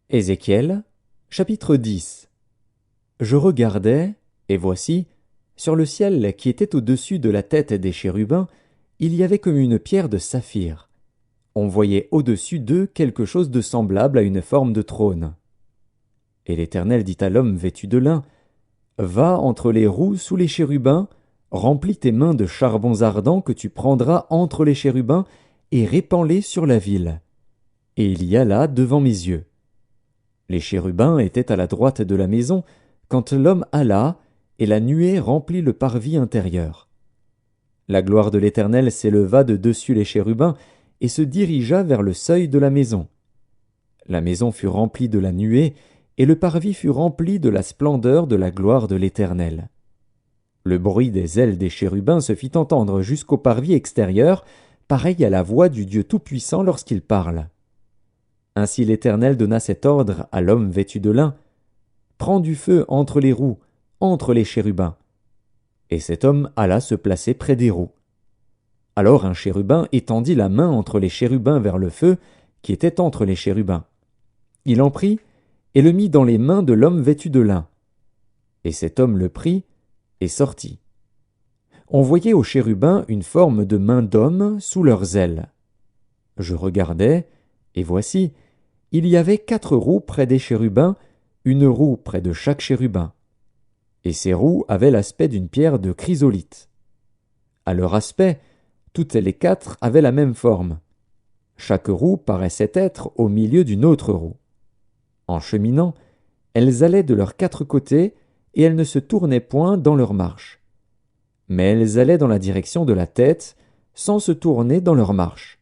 Ézéchiel, chapitre 10. Je regardais, et voici, sur le ciel qui était au-dessus de la tête des chérubins, il y avait comme une pierre de saphir. On voyait au-dessus d'eux quelque chose de semblable à une forme de trône. Et l'Éternel dit à l'homme vêtu de lin, « Va entre les roues sous les chérubins, remplis tes mains de charbons ardents que tu prendras entre les chérubins, et répands-les sur la ville. » Et il y alla devant mes yeux. Les chérubins étaient à la droite de la maison, quand l'homme alla, et la nuée remplit le parvis intérieur. La gloire de l'Éternel s'éleva de dessus les chérubins, et se dirigea vers le seuil de la maison. La maison fut remplie de la nuée, et le parvis fut rempli de la splendeur de la gloire de l'Éternel. Le bruit des ailes des chérubins se fit entendre jusqu'au parvis extérieur, pareil à la voix du Dieu Tout-Puissant lorsqu'il parle. Ainsi l'Éternel donna cet ordre à l'homme vêtu de lin, « Prends du feu entre les roues, entre les chérubins. » Et cet homme alla se placer près des roues. Alors un chérubin étendit la main entre les chérubins vers le feu, qui était entre les chérubins. Il en prit, et le mit dans les mains de l'homme vêtu de lin. Et cet homme le prit, et sortit. On voyait aux chérubins une forme de main d'homme sous leurs ailes. Je regardais, et voici, il y avait 4 roues près des chérubins, une roue près de chaque chérubin. Et ces roues avaient l'aspect d'une pierre de chrysolite. À leur aspect, toutes les 4 avaient la même forme. Chaque roue paraissait être au milieu d'une autre roue. En cheminant, elles allaient de leurs 4 côtés, et elles ne se tournaient point dans leur marche. Mais elles allaient dans la direction de la tête, sans se tourner dans leur marche.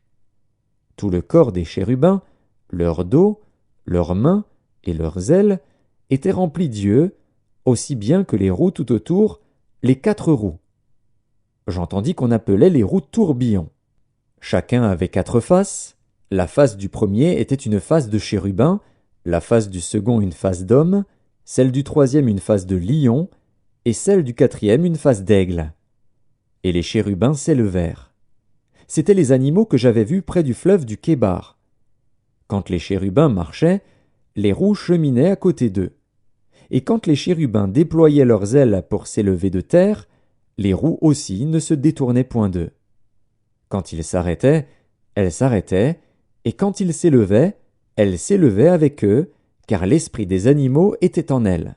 Tout le corps des chérubins, leur dos, leurs mains et leurs ailes étaient remplis d'yeux, aussi bien que les roues tout autour, les 4 roues. J'entendis qu'on appelait les roues tourbillons. Chacun avait 4 faces. La face du premier était une face de chérubin, la face du second une face d'homme, celle du troisième une face de lion, et celle du quatrième une face d'aigle. Et les chérubins s'élevèrent. C'étaient les animaux que j'avais vus près du fleuve du Kébar. Quand les chérubins marchaient, les roues cheminaient à côté d'eux. Et quand les chérubins déployaient leurs ailes pour s'élever de terre, les roues aussi ne se détournaient point d'eux. Quand ils s'arrêtaient, elles s'arrêtaient, et quand ils s'élevaient, elles s'élevaient avec eux, car l'esprit des animaux était en elles.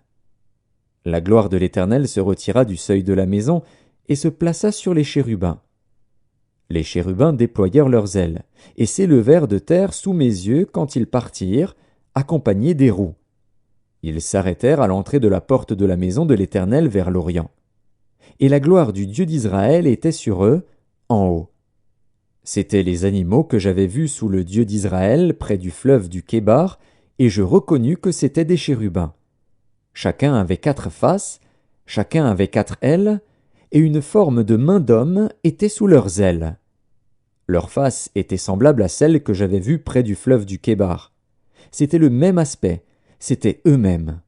La gloire de l'Éternel se retira du seuil de la maison et se plaça sur les chérubins. Les chérubins déployèrent leurs ailes, et s'élevèrent de terre sous mes yeux quand ils partirent, accompagnés des roues. Ils s'arrêtèrent à l'entrée de la porte de la maison de l'Éternel vers l'Orient. Et la gloire du Dieu d'Israël était sur eux, en haut. C'étaient les animaux que j'avais vus sous le Dieu d'Israël près du fleuve du Kébar, et je reconnus que c'étaient des chérubins. Chacun avait 4 faces, chacun avait 4 ailes, et une forme de main d'homme était sous leurs ailes. Leurs faces étaient semblables à celles que j'avais vues près du fleuve du Kébar. C'était le même aspect, c'étaient eux-mêmes.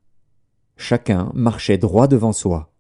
Chacun marchait droit devant soi.